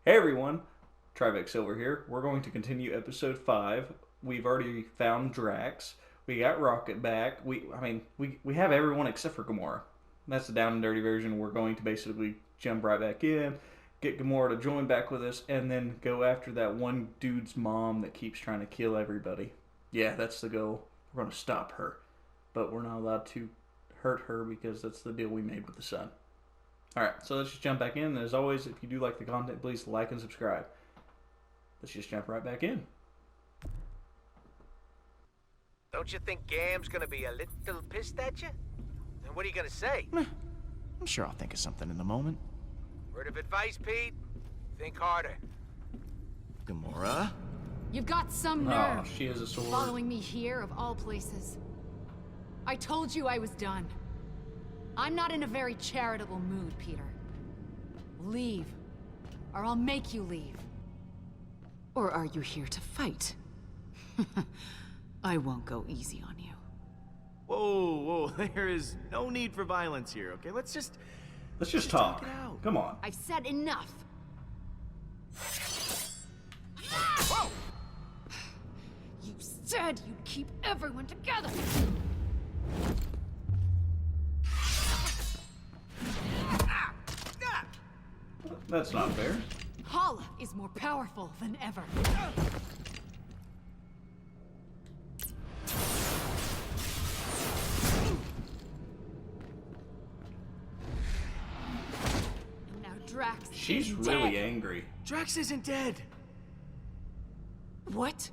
Hey everyone, Trivex Silver here. We're going to continue episode 5. We've already found Drax. We got Rocket back. We have everyone except for Gamora. That's the down and dirty version. We're going to basically jump right back in, get Gamora to join back with us, and then go after that one dude's mom that keeps trying to kill everybody. Yeah, that's the goal. We're going to stop her. But we're not allowed to hurt her because that's the deal we made with the sun. Alright, so let's just jump back in. As always, if you do like the content, please like and subscribe. Let's just jump right back in. Don't you think Gam's gonna be a little pissed at you? And what are you gonna say? I'm sure I'll think of something in a moment. Word of advice, Pete? Think harder. Gamora? You've got some nerve. Oh, she has a sword. Following me here, of all places. I told you I was done. I'm not in a very charitable mood, Peter. Leave, or I'll make you leave. Or are you here to fight? I won't go easy on you. Whoa, there is no need for violence here, okay? Let's just talk. it out. Come on. I've said enough. Whoa! You said you'd keep everyone together. That's not fair. Hala is more powerful than ever. And now Drax She's is really dead. angry. Drax isn't dead. What?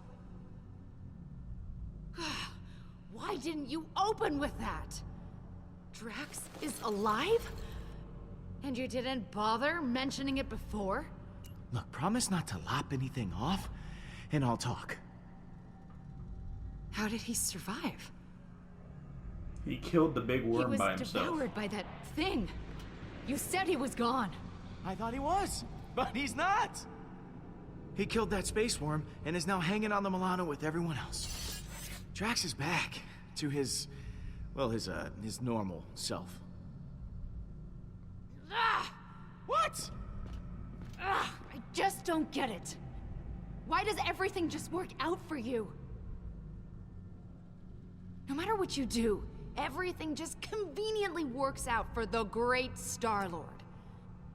Why didn't you open with that? Drax is alive? And you didn't bother mentioning it before? Look, promise not to lop anything off, and I'll talk. How did he survive? He killed the big He worm was by himself. devoured by that thing. You said he was gone. I thought he was, but he's not. He killed that space worm and is now hanging on the Milano with everyone else. Drax is back to his normal self. Ah! What? Ah! I just don't get it. Why does everything just work out for you? No matter what you do, everything just conveniently works out for the great Star-Lord.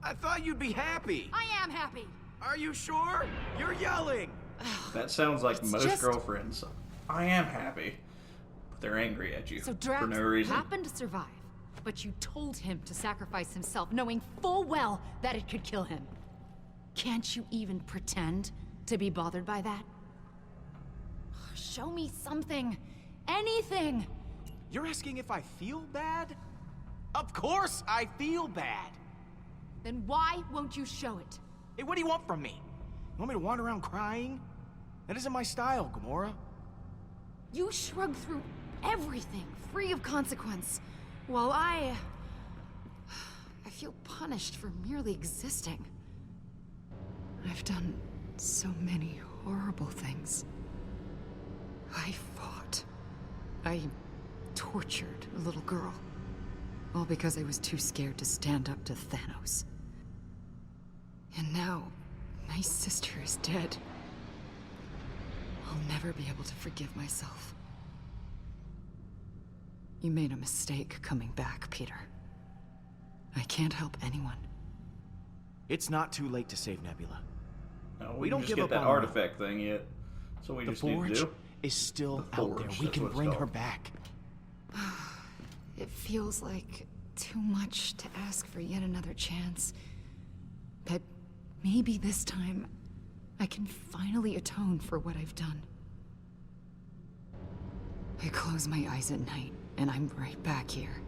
I thought you'd be happy. I am happy. Are you sure? You're yelling. That sounds like It's most just- girlfriends. I am happy. But they're angry at you So Drax for no reason. happened to survive, but you told him to sacrifice himself, knowing full well that it could kill him. Can't you even pretend to be bothered by that? Show me something. Anything. You're asking if I feel bad? Of course I feel bad. Then why won't you show it? Hey, what do you want from me? You want me to wander around crying? That isn't my style, Gamora. You shrug through everything, free of consequence, while I feel punished for merely existing. I've done so many horrible things. I fought. I tortured a little girl. All because I was too scared to stand up to Thanos. And now, my sister is dead. I'll never be able to forgive myself. You made a mistake coming back, Peter. I can't help anyone. It's not too late to save Nebula. No, We we don't don't just give get up that on her. artifact thing yet. So we The just need to Forge do. is still The out there. Forge, We that's can what it's bring her called. back. It feels like too much to ask for yet another chance. But maybe this time, I can finally atone for what I've done. I close my eyes at night, and I'm right back here.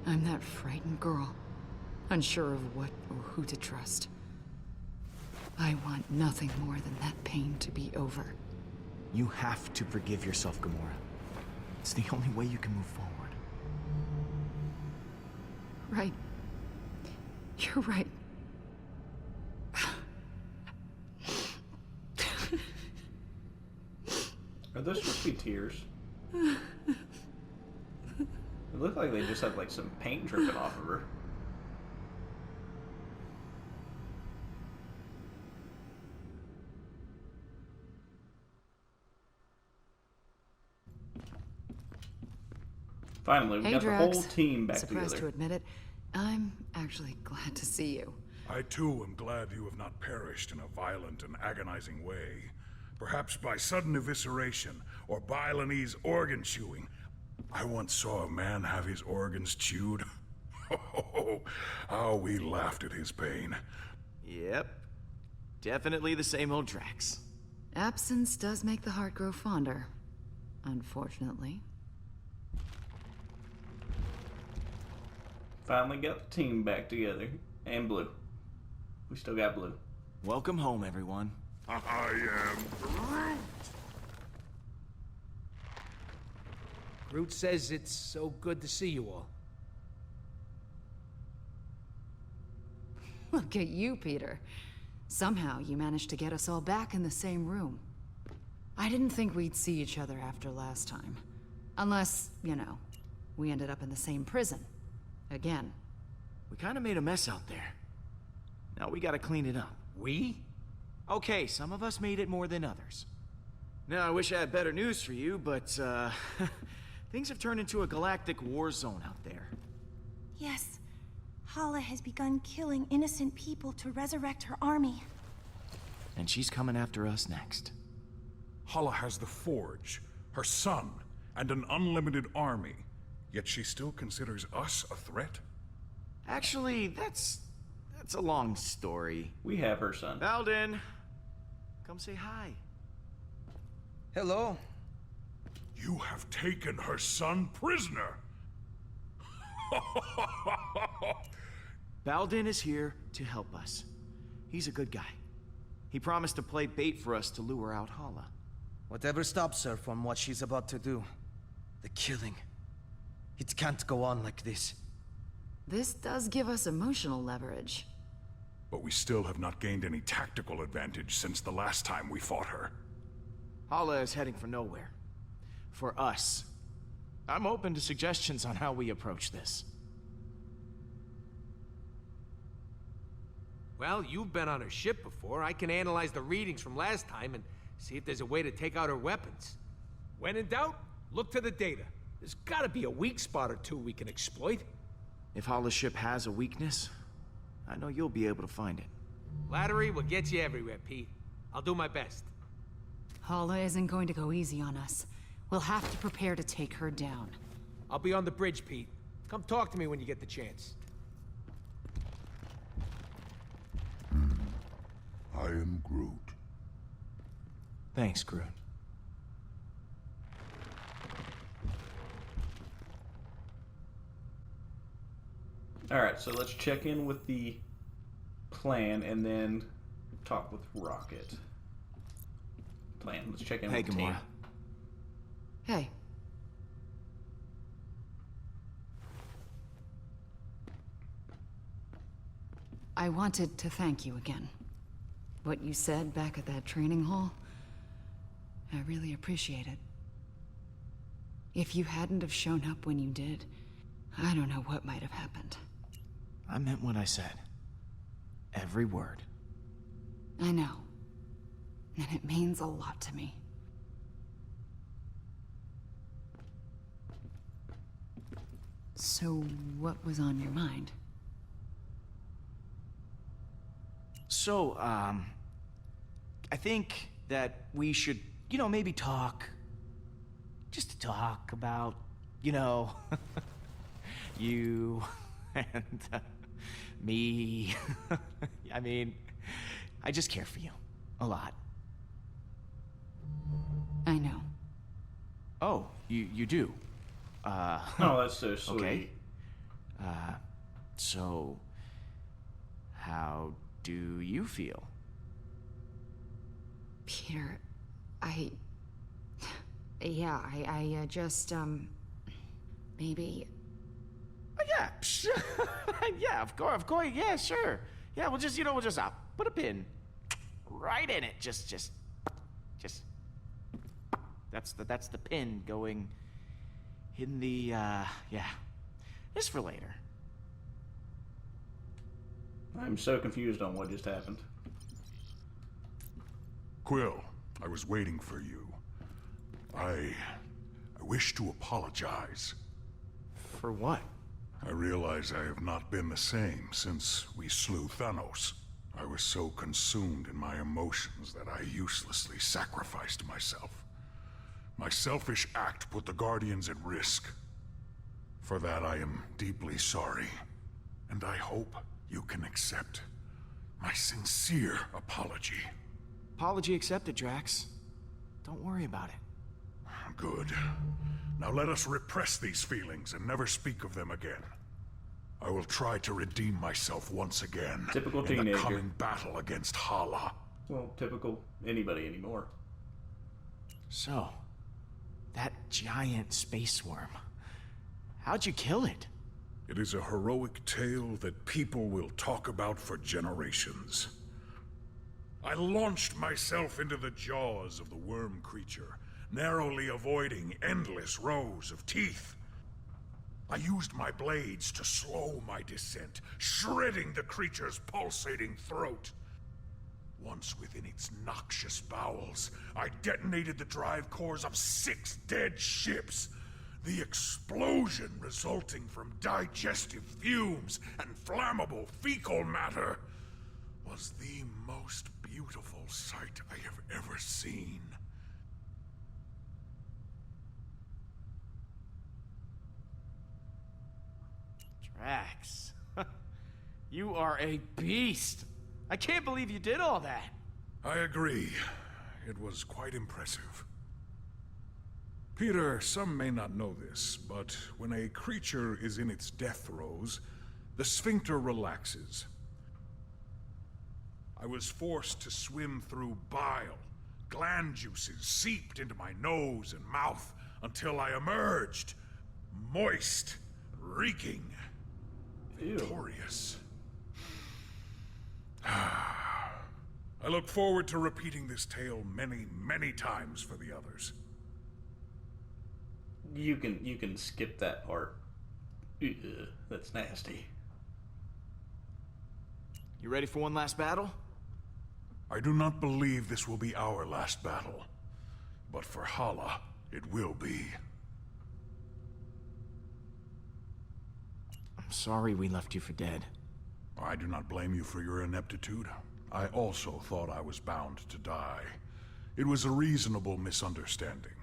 I'm that frightened girl, unsure of what or who to trust. I want nothing more than that pain to be over. You have to forgive yourself, Gamora. It's the only way you can move forward. Right. You're right. Are those supposed to be tears? It looked like they just had like some paint dripping off of her. Finally, we Hey, got Drax. the whole team back Surprised to together. admit it, I'm actually glad to see you. I too am glad you have not perished in a violent and agonizing way. Perhaps by sudden evisceration or Balinese organ chewing. I once saw a man have his organs chewed. Oh, how we laughed at his pain. Yep. Definitely the same old Drax. Absence does make the heart grow fonder, unfortunately. Finally got the team back together. And Blue. We still got Blue. Welcome home, everyone. I am Groot. Groot says it's so good to see you all. Look at you, Peter. Somehow you managed to get us all back in the same room. I didn't think we'd see each other after last time. Unless, you know, we ended up in the same prison. Again. We kind of made a mess out there. Now we gotta clean it up. We? Okay, some of us made it more than others. Now, I wish I had better news for you, but, things have turned into a galactic war zone out there. Yes. Hala has begun killing innocent people to resurrect her army. And she's coming after us next. Hala has the Forge, her son, and an unlimited army. Yet she still considers us a threat? Actually, that's a long story. We have her son. Alden, come say hi. Hello. You have taken her son prisoner! Balden is here to help us. He's a good guy. He promised to play bait for us to lure out Hala. Whatever stops her from what she's about to do. The killing. It can't go on like this. This does give us emotional leverage. But we still have not gained any tactical advantage since the last time we fought her. Hala is heading for nowhere. For us. I'm open to suggestions on how we approach this. Well, you've been on her ship before. I can analyze the readings from last time and see if there's a way to take out her weapons. When in doubt, look to the data. There's gotta be a weak spot or two we can exploit. If Hala's ship has a weakness, I know you'll be able to find it. Flattery will get you everywhere, Pete. I'll do my best. Hala isn't going to go easy on us. We'll have to prepare to take her down. I'll be on the bridge, Pete. Come talk to me when you get the chance. I am Groot. Thanks, Groot. Alright, so let's check in with the plan and then talk with Rocket. Plan. Let's check in Hey, with the team. Gamora. Hey. I wanted to thank you again. What you said back at that training hall, I really appreciate it. If you hadn't have shown up when you did, I don't know what might have happened. I meant what I said. Every word. I know. And it means a lot to me. So, what was on your mind? So, I think that we should, maybe talk. Just to talk about, you and me. I mean, I just care for you. A lot. I know. Oh, you do? Oh, that's so sweet. Okay. So, how do you feel? Peter, yeah, I just, maybe... Oh, yeah, yeah, of course, yeah, sure. Yeah, we'll just put a pin right in it. Just. That's the pin going in the, yeah. Just for later. I'm so confused on what just happened. Quill, I was waiting for you. I wish to apologize. For what? I realize I have not been the same since we slew Thanos. I was so consumed in my emotions that I uselessly sacrificed myself. My selfish act put the Guardians at risk. For that I am deeply sorry, and I hope you can accept my sincere apology. Apology accepted, Drax. Don't worry about it. Good. Now let us repress these feelings and never speak of them again. I will try to redeem myself once again. Typical in teenager. the coming battle against Hala. Well, typical anybody anymore. So, that giant space worm. How'd you kill it? It is a heroic tale that people will talk about for generations. I launched myself into the jaws of the worm creature, narrowly avoiding endless rows of teeth. I used my blades to slow my descent, shredding the creature's pulsating throat. Once within its noxious bowels, I detonated the drive cores of 6 dead ships. The explosion resulting from digestive fumes and flammable fecal matter was the most beautiful sight I have ever seen. Drax. You are a beast. I can't believe you did all that. I agree. It was quite impressive. Peter, some may not know this, but when a creature is in its death throes, the sphincter relaxes. I was forced to swim through bile. Gland juices seeped into my nose and mouth until I emerged, moist, reeking, victorious. I look forward to repeating this tale many, many times for the others. You can skip that part. Ugh, that's nasty. You ready for one last battle? I do not believe this will be our last battle, but for Hala, it will be. I'm sorry we left you for dead. I do not blame you for your ineptitude. I also thought I was bound to die. It was a reasonable misunderstanding.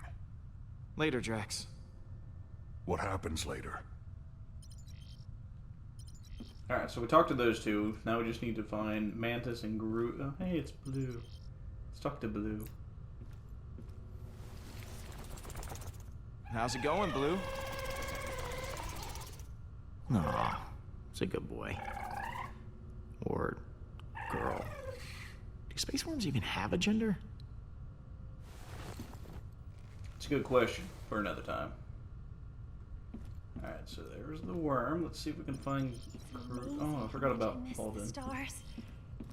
Later, Drax. What happens later? Alright, so we talked to those two. Now we just need to find Mantis and Groot. Oh, hey, it's Blue. Let's talk to Blue. How's it going, Blue? Aw, it's a good boy. Or girl. Do space worms even have a gender? It's a good question for another time. Alright, so there's the worm. Let's see if we can find Groot. Oh, I forgot about Alden. Stars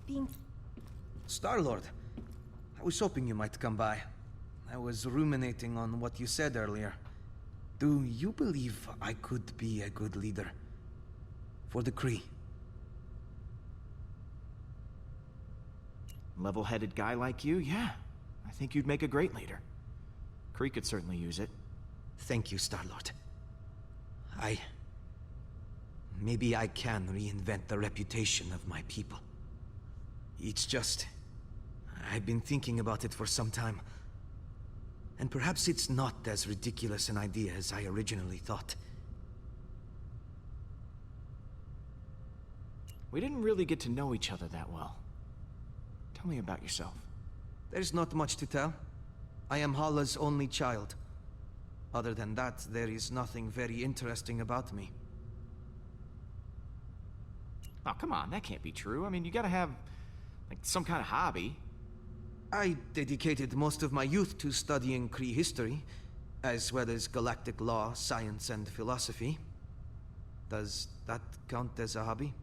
being Star-Lord, I was hoping you might come by. I was ruminating on what you said earlier. Do you believe I could be a good leader? For the Kree? Level-headed guy like you, yeah. I think you'd make a great leader. Kree could certainly use it. Thank you, Star-Lord. Maybe I can reinvent the reputation of my people. It's just... I've been thinking about it for some time. And perhaps it's not as ridiculous an idea as I originally thought. We didn't really get to know each other that well. Tell me about yourself. There's not much to tell. I am Hala's only child. Other than that, there is nothing very interesting about me. Oh, come on, that can't be true. I mean, you gotta have, like, some kind of hobby. I dedicated most of my youth to studying Kree history, as well as galactic law, science, and philosophy. Does that count as a hobby?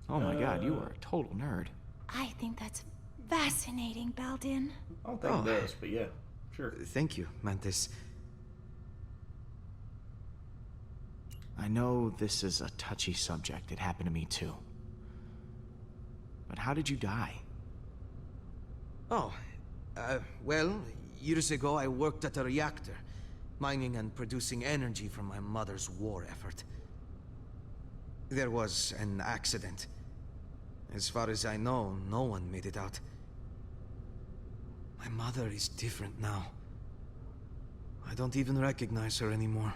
Oh my god, you are a total nerd. I think that's fascinating, Baldin. I don't think it does, but yeah, sure. Thank you, Mantis. I know this is a touchy subject. It happened to me too. But how did you die? Well, years ago I worked at a reactor. mining and producing energy from my mother's war effort. There was an accident. As far as I know, no one made it out. My mother is different now. I don't even recognize her anymore.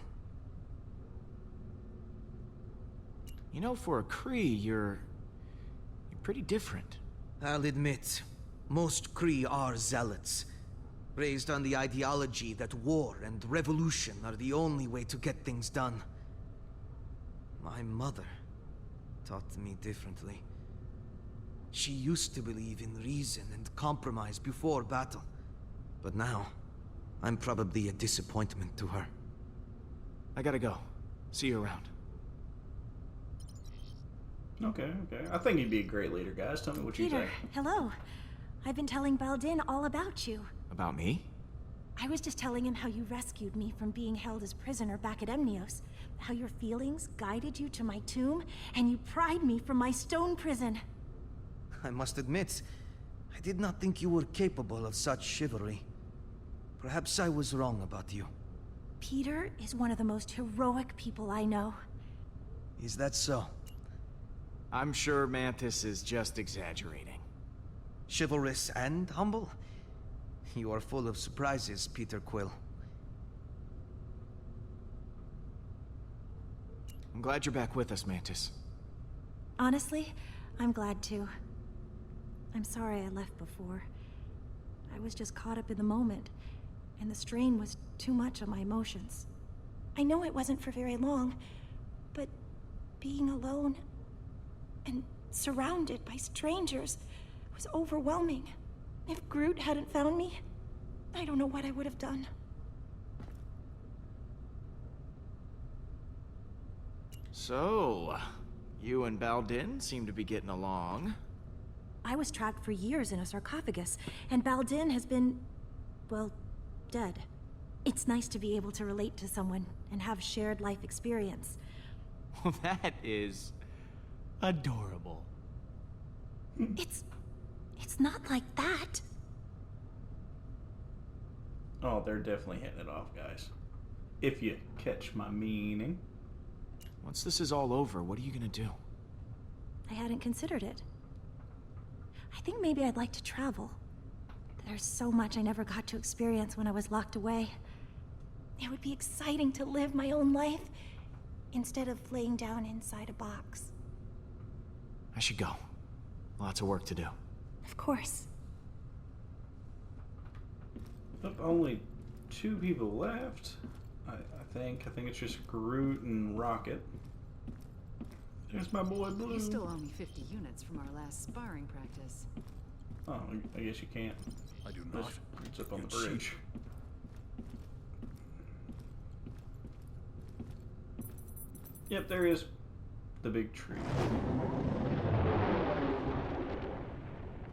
You know, for a Kree, you're pretty different. I'll admit, most Kree are zealots, raised on the ideology that war and revolution are the only way to get things done. My mother taught me differently. She used to believe in reason and compromise before battle, but now, I'm probably a disappointment to her. I gotta go. See you around. Okay. I think you'd be a great leader, guys. Tell me what you Peter, think. hello. I've been telling Baldin all about you. About me? I was just telling him how you rescued me from being held as prisoner back at Emnios. How your feelings guided you to my tomb, and you pried me from my stone prison. I must admit, I did not think you were capable of such chivalry. Perhaps I was wrong about you. Peter is one of the most heroic people I know. Is that so? I'm sure Mantis is just exaggerating. Chivalrous and humble? You are full of surprises, Peter Quill. I'm glad you're back with us, Mantis. Honestly, I'm glad too. I'm sorry I left before. I was just caught up in the moment, and the strain was too much on my emotions. I know it wasn't for very long, but being alone and surrounded by strangers was overwhelming. If Groot hadn't found me, I don't know what I would have done. So, you and Baldin seem to be getting along. I was trapped for years in a sarcophagus, and Baldin has been, well, dead. It's nice to be able to relate to someone and have shared life experience. Well, that is adorable. It's not like that. Oh, they're definitely hitting it off, guys. If you catch my meaning. Once this is all over, what are you gonna do? I hadn't considered it. I think maybe I'd like to travel. There's so much I never got to experience when I was locked away. It would be exciting to live my own life instead of laying down inside a box. I should go. Lots of work to do. Of course. Yep, only 2 people left. I think it's just Groot and Rocket. There's my boy Blue. You still owe me 50 units from our last sparring practice. Oh, I guess you can't. I do not. It's up on the You bridge. cheat. Yep, there is the big tree.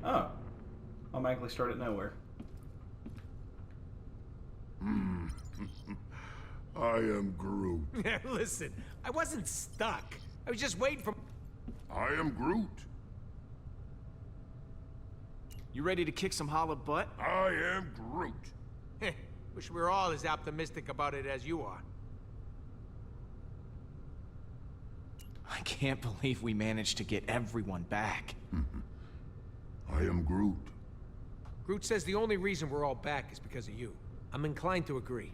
Oh. Automatically start at nowhere. I am Groot. Listen, I wasn't stuck. I was just waiting for... I am Groot. You ready to kick some holla butt? I am Groot. Wish we were all as optimistic about it as you are. I can't believe we managed to get everyone back. I am Groot. Groot says the only reason we're all back is because of you. I'm inclined to agree.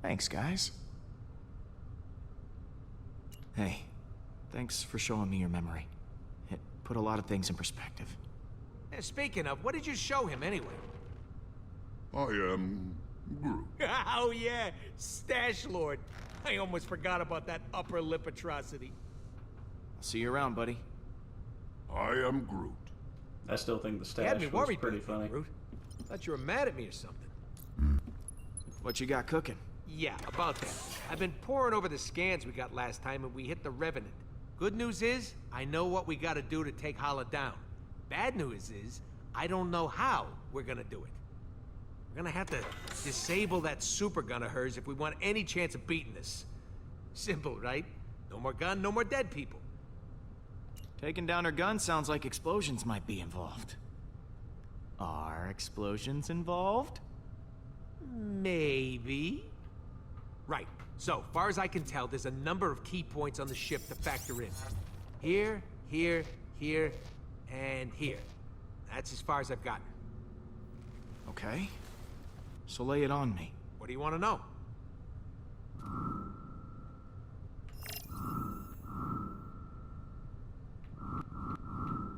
Thanks, guys. Hey, thanks for showing me your memory. It put a lot of things in perspective. Speaking of, what did you show him anyway? I am Groot. Oh yeah, Stash Lord. I almost forgot about that upper lip atrocity. I'll see you around, buddy. I am Groot. I still think the You had stash me was worried pretty back then, funny. Groot. Thought you were mad at me or something. What you got cooking? Yeah, about that. I've been poring over the scans we got last time and we hit the Revenant. Good news is, I know what we gotta do to take Hala down. Bad news is, I don't know how we're gonna do it. We're gonna have to disable that super gun of hers if we want any chance of beating this. Simple, right? No more gun, no more dead people. Taking down her gun sounds like explosions might be involved. Are explosions involved? Maybe. Right. So, far as I can tell, there's a number of key points on the ship to factor in. Here, here, here, and here. That's as far as I've gotten. Okay. So lay it on me. What do you want to know?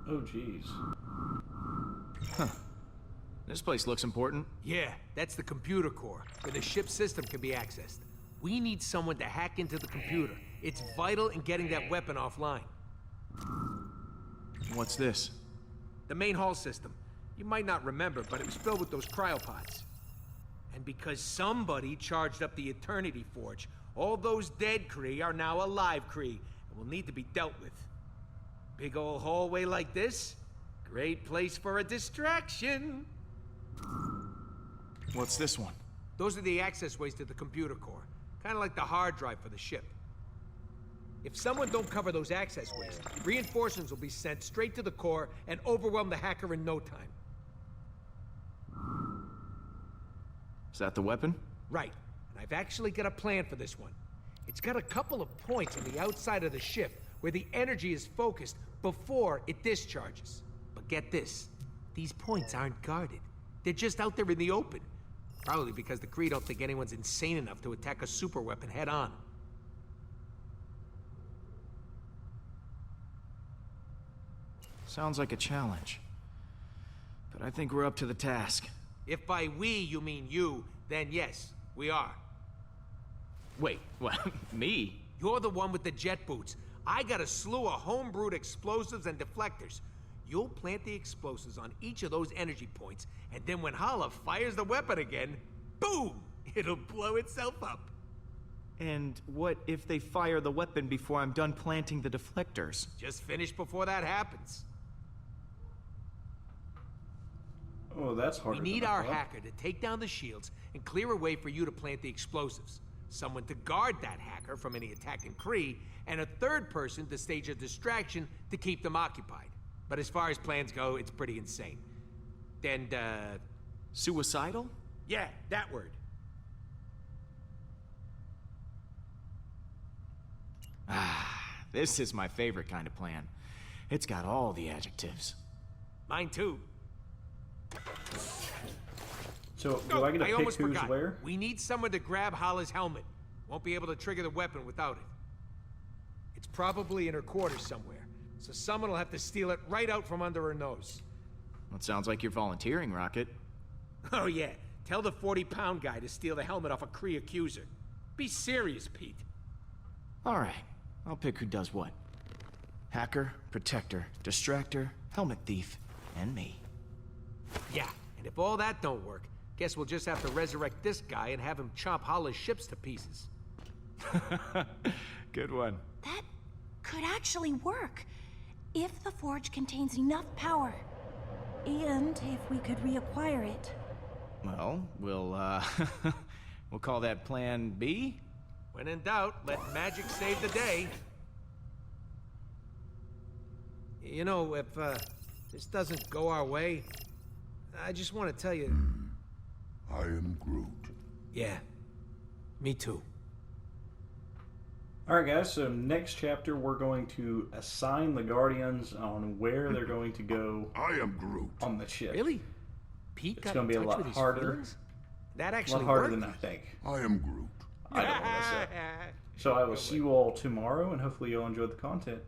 Oh, jeez. This place looks important. Yeah, that's the computer core, where the ship's system can be accessed. We need someone to hack into the computer. It's vital in getting that weapon offline. What's this? The main hull system. You might not remember, but it was filled with those cryopods. And because somebody charged up the Eternity Forge, all those dead Kree are now alive Kree, and will need to be dealt with. Big old hallway like this? Great place for a distraction. What's this one? Those are the access ways to the computer core. Kind of like the hard drive for the ship. If someone don't cover those access ways, reinforcements will be sent straight to the core and overwhelm the hacker in no time. Is that the weapon? Right. And I've actually got a plan for this one. It's got a couple of points on the outside of the ship where the energy is focused before it discharges. But get this, these points aren't guarded. They're just out there in the open. Probably because the Kree don't think anyone's insane enough to attack a superweapon head on. Sounds like a challenge. But I think we're up to the task. If by we you mean you, then yes, we are. Wait, what? Me? You're the one with the jet boots. I got a slew of homebrewed explosives and deflectors. You'll plant the explosives on each of those energy points, and then when Hala fires the weapon again, boom! It'll blow itself up. And what if they fire the weapon before I'm done planting the deflectors? Just finish before that happens. Oh, that's harder. We need than I our thought. hacker to take down the shields and clear a way for you to plant the explosives. Someone to guard that hacker from any attacking Kree, and a third person to stage a distraction to keep them occupied. But as far as plans go, it's pretty insane. And, Suicidal? yeah, that word. This is my favorite kind of plan. It's got all the adjectives. Mine too. So, do I get to pick almost who's forgot. where? We need someone to grab Hala's helmet. Won't be able to trigger the weapon without it. It's probably in her quarters somewhere, so someone will have to steal it right out from under her nose. That sounds like you're volunteering, Rocket. Oh yeah, tell the 40-pound guy to steal the helmet off a Kree accuser. Be serious, Pete. All right, I'll pick who does what. Hacker, protector, distractor, helmet thief, and me. Yeah, and if all that don't work, guess we'll just have to resurrect this guy and have him chop Hala's ships to pieces. Good one. That could actually work, if the forge contains enough power. And if we could reacquire it. Well, we'll we'll call that Plan B? When in doubt, let magic save the day. You know, if this doesn't go our way, I just want to tell you... I am Groot. Yeah, me too. Alright guys, so next chapter we're going to assign the Guardians on where they're going to go I am Groot. on the ship. Really? Pete It's got gonna in be a touch lot with his harder. feelings? That A actually lot harder worked? than I think. I am Groot. I don't want to say. So I will see you all tomorrow, and hopefully you'll enjoy the content.